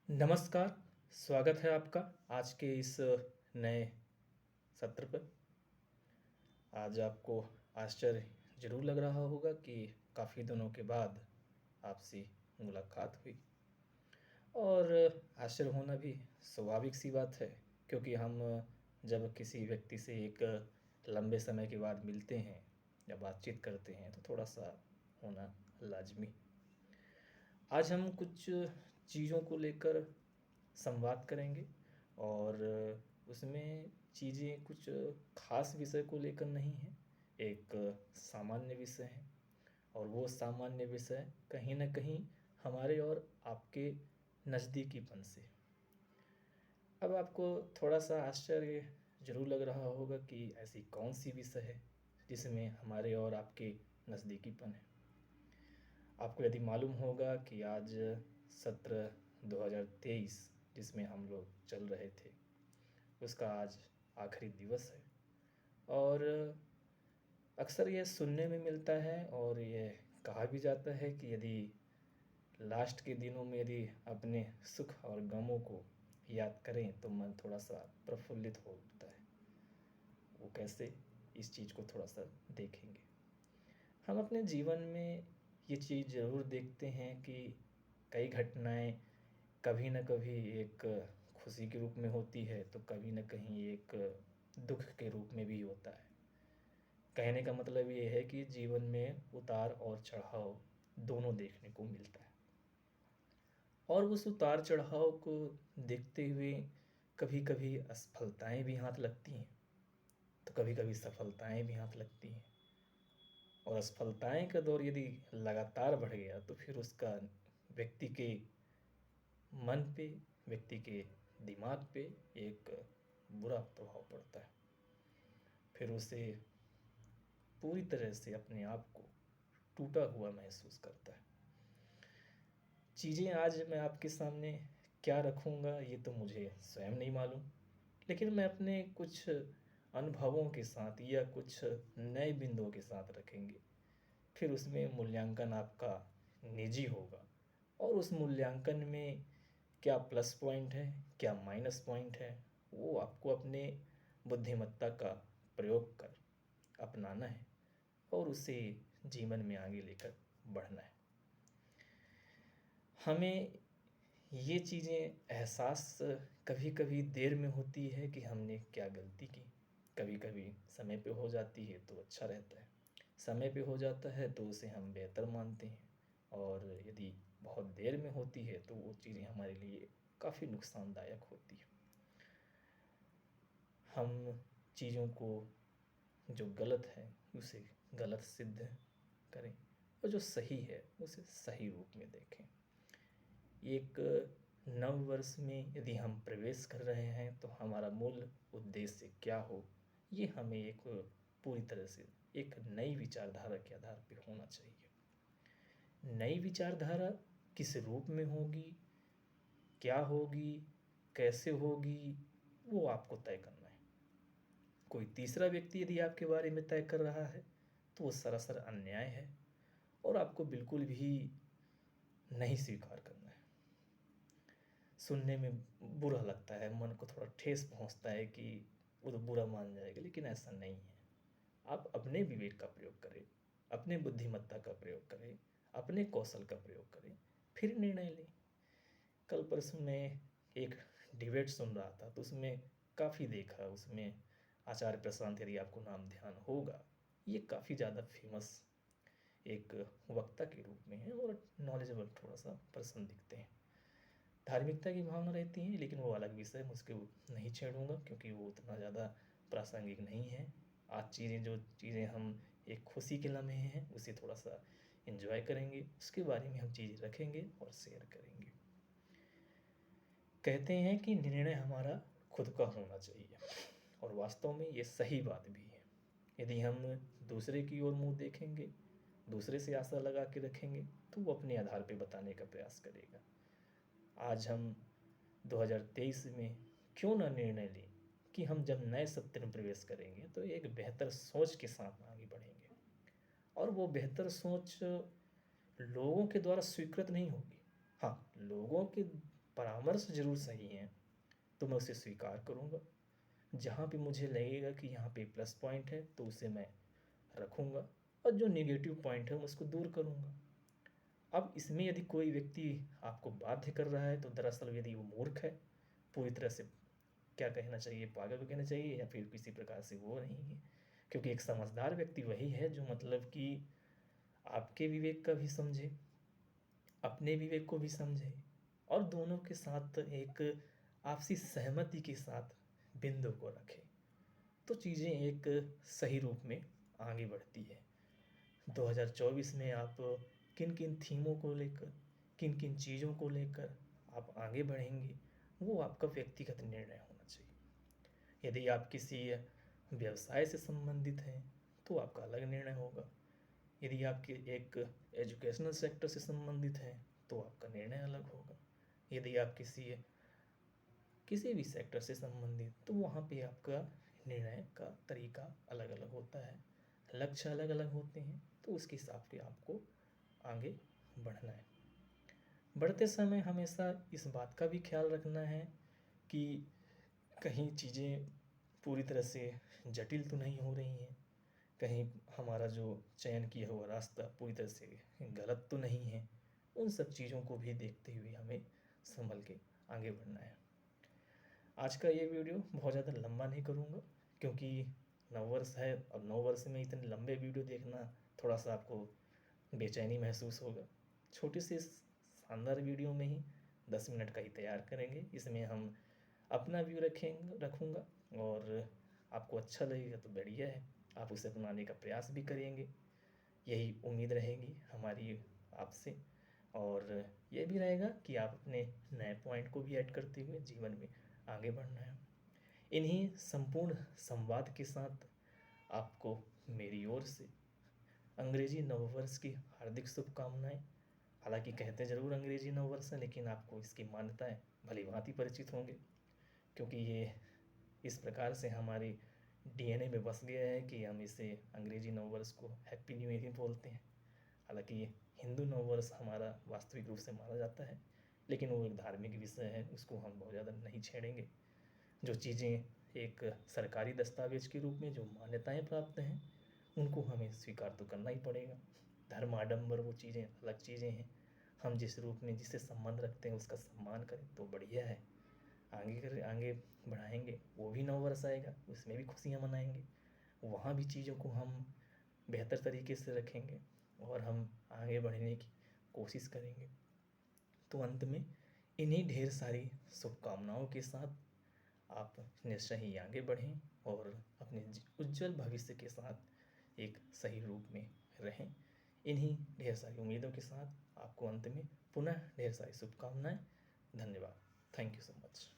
नमस्कार, स्वागत है आपका आज के इस नए सत्र पर। आज आपको आश्चर्य ज़रूर लग रहा होगा कि काफ़ी दिनों के बाद आपसे मुलाकात हुई और आश्चर्य होना भी स्वाभाविक सी बात है क्योंकि हम जब किसी व्यक्ति से एक लंबे समय के बाद मिलते हैं या बातचीत करते हैं तो थोड़ा-सा होना लाज़मी। आज हम कुछ चीज़ों को लेकर संवाद करेंगे और उसमें चीज़ें कुछ ख़ास विषय को लेकर नहीं हैं, एक सामान्य विषय है और वो सामान्य विषय कहीं न कहीं हमारे और आपके नज़दीकीपन से। अब आपको थोड़ा-सा आश्चर्य ज़रूर लग रहा होगा कि ऐसी कौन-सी विषय है जिसमें हमारे और आपके नज़दीकीपन है। आपको यदि मालूम होगा कि आज सत्र 2023 जिसमें हम लोग चल रहे थे, उसका आज आखिरी दिवस है और अक्सर ये सुनने में मिलता है और ये कहा भी जाता है कि यदि लास्ट के दिनों में यदि अपने सुख और गमों को याद करें तो मन थोड़ा-सा प्रफुल्लित हो उठता है। वो कैसे? इस चीज़ को थोड़ा-सा देखेंगे। हम अपने जीवन में ये चीज़ ज़रूर देखते हैं कि कई घटनाएँ कभी न कभी एक खुशी के रूप में होती है तो कभी न कहीं एक दुःख के रूप में भी होता है। कहने का मतलब ये है कि जीवन में उतार और चढ़ाव दोनों देखने को मिलता है और उस उतार-चढ़ाव को देखते हुए कभी-कभी असफलताएँ भी हाथ लगती हैं, तो कभी-कभी सफलताएँ भी हाथ लगती हैं। और असफलताएँ का दौर यदि लगातार बढ़ गया तो फिर उसका व्यक्ति के मन पे, व्यक्ति के दिमाग पे एक बुरा प्रभाव पड़ता है। फिर उसे पूरी तरह से अपने आप को टूटा हुआ महसूस करता है। चीज़ें आज मैं आपके सामने क्या रखूँगा ये तो मुझे स्वयं नहीं मालूम, लेकिन मैं अपने कुछ अनुभवों के साथ या कुछ नए बिंदुओं के साथ रखेंगे। फिर उसमें मूल्यांकन आपका निजी होगा और उस मूल्यांकन में क्या प्लस पॉइंट है, क्या माइनस पॉइंट है, वो आपको अपने बुद्धिमत्ता का प्रयोग कर अपनाना है और उसे जीवन में आगे लेकर बढ़ना है। हमें ये चीज़ें एहसास कभी-कभी देर में होती है कि हमने क्या गलती की। कभी-कभी समय पे हो जाती है तो अच्छा रहता है। समय पे हो जाता है तो उसे हम बेहतर मानते हैं और यदि बहुत देर में होती है तो वो चीज़ें हमारे लिए काफ़ी नुकसानदायक होती हैं। हम चीज़ों को जो गलत है उसे गलत सिद्ध करें और जो सही है उसे सही रूप में देखें। एक नव वर्ष में यदि हम प्रवेश कर रहे हैं तो हमारा मूल उद्देश्य क्या हो, ये हमें एक पूरी तरह से एक नई विचारधारा के आधार पे होना चाहिए। नई विचारधारा किस रूप में होगी, क्या होगी, कैसे होगी, वो आपको तय करना है। कोई तीसरा व्यक्ति यदि आपके बारे में तय कर रहा है तो वो सरासर अन्याय है और आपको बिल्कुल भी नहीं स्वीकार करना है। सुनने में बुरा लगता है, मन को थोड़ा ठेस पहुँचता है कि वो तो बुरा मान जाएगा, लेकिन ऐसा नहीं है। आप अपने विवेक का प्रयोग करें, अपने बुद्धिमत्ता का प्रयोग करें, अपने कौशल का प्रयोग करें, फिर निर्णय लें। कल परसों मैं एक डिबेट सुन रहा था तो उसमें काफ़ी देखा, उसमें आचार्य प्रशांत यदि आपको नाम ध्यान होगा, ये काफ़ी ज़्यादा फेमस एक वक्ता के रूप में है और नॉलेजेबल थोड़ा-सा पर्सन दिखते हैं। धार्मिकता की भावना रहती है लेकिन वो अलग विषय है, उसको नहीं छेड़ूँगा क्योंकि वो उतना ज़्यादा प्रासंगिक नहीं है। आज चीज़ें जो चीज़ें हम एक खुशी के लम्हे हैं उसे थोड़ा-सा एन्जॉय करेंगे, उसके बारे में हम चीज़ें रखेंगे और शेयर करेंगे। कहते हैं कि निर्णय हमारा खुद का होना चाहिए और वास्तव में ये सही बात भी है। यदि हम दूसरे की ओर मुँह देखेंगे, दूसरे से आशा लगा के रखेंगे तो वो अपने आधार पे बताने का प्रयास करेगा। आज हम 2023 में क्यों ना निर्णय लें कि हम जब नए सत्र में प्रवेश करेंगे तो एक बेहतर सोच के साथ आगे बढ़ेंगे और वो बेहतर सोच लोगों के द्वारा स्वीकृत नहीं होगी। हाँ, लोगों के परामर्श ज़रूर सही हैं, तो मैं उसे स्वीकार करूँगा। जहाँ पे मुझे लगेगा कि यहाँ पे प्लस पॉइंट है तो उसे मैं रखूँगा, और जो नेगेटिव पॉइंट है मैं उसको दूर करूँगा। अब इसमें यदि कोई व्यक्ति आपको बाध्य कर रहा है तो दरअसल यदि वो मूर्ख है, पूरी तरह से क्या कहना चाहिए, पागल कहना चाहिए, या फिर किसी प्रकार से वो नहीं है। क्योंकि एक समझदार व्यक्ति वही है जो मतलब कि आपके विवेक का भी समझे, अपने विवेक को भी समझे, और दोनों के साथ एक आपसी सहमति के साथ बिंदु को रखे, तो चीज़ें एक सही रूप में आगे बढ़ती है। 2024 में आप किन किन थीमों को लेकर, किन किन चीज़ों को लेकर आप आगे बढ़ेंगे, वो आपका व्यक्तिगत निर्णय होना चाहिए। यदि आप किसी व्यवसाय से संबंधित हैं तो आपका अलग निर्णय होगा। यदि आपके एक एजुकेशनल सेक्टर से संबंधित हैं तो आपका निर्णय अलग होगा। यदि आप किसी भी सेक्टर से संबंधित, तो वहाँ पे आपका निर्णय का तरीका अलग अलग होता है, लक्ष्य अलग अलग होते हैं, तो उसके हिसाब से आपको आगे बढ़ना है। बढ़ते समय हमेशा इस बात का भी ख्याल रखना है कि कहीं चीज़ें पूरी तरह से जटिल तो नहीं हो रही हैं, कहीं हमारा जो चयन किया हुआ रास्ता पूरी तरह से गलत तो नहीं है। उन सब चीज़ों को भी देखते हुए हमें संभल के आगे बढ़ना है। आज का ये वीडियो बहुत ज़्यादा लंबा नहीं करूँगा, क्योंकि नववर्ष है और नववर्ष में इतने लंबे वीडियो देखना थोड़ा सा आपको बेचैनी महसूस होगा। छोटी सी शानदार वीडियो में ही 10 मिनट का ही तैयार करेंगे। इसमें हम अपना व्यू रखूँगा, और आपको अच्छा लगेगा तो बढ़िया है, आप उसे अपनाने का प्रयास भी करेंगे, यही उम्मीद रहेगी हमारी आपसे। और ये भी रहेगा कि आप अपने नए पॉइंट को भी ऐड करते हुए जीवन में आगे बढ़ना है। इन्हीं संपूर्ण संवाद के साथ आपको मेरी ओर से अंग्रेजी नववर्ष की हार्दिक शुभकामनाएं। हालांकि कहते ज़रूर अंग्रेजी नववर्ष है, लेकिन आपको इसकी मान्यताएं भली भांति परिचित होंगे, क्योंकि ये इस प्रकार से हमारी डीएनए में बस गया है कि हम इसे अंग्रेजी नववर्ष को हैप्पी न्यू ईयर ही बोलते हैं। हालांकि हिंदू नववर्ष हमारा वास्तविक रूप से माना जाता है, लेकिन वो एक धार्मिक विषय है, उसको हम बहुत ज़्यादा नहीं छेड़ेंगे। जो चीज़ें एक सरकारी दस्तावेज के रूप में जो मान्यताएं प्राप्त हैं, उनको हमें स्वीकार तो करना ही पड़ेगा। धर्म आडंबर वो चीज़ें अलग चीज़ें हैं, हम जिस रूप में जिससे संबंध रखते हैं उसका सम्मान करें तो बढ़िया है। आगे बढ़ाएंगे, वो भी नववर्ष आएगा, उसमें भी खुशियाँ मनाएंगे, वहाँ भी चीज़ों को हम बेहतर तरीके से रखेंगे और हम आगे बढ़ने की कोशिश करेंगे। तो अंत में इन्हीं ढेर सारी शुभकामनाओं के साथ आप निश्चय ही आगे बढ़ें और अपने उज्जवल भविष्य के साथ एक सही रूप में रहें। इन्हीं ढेर सारी उम्मीदों के साथ आपको अंत में पुनः ढेर सारी शुभकामनाएं। धन्यवाद। Thank you so much.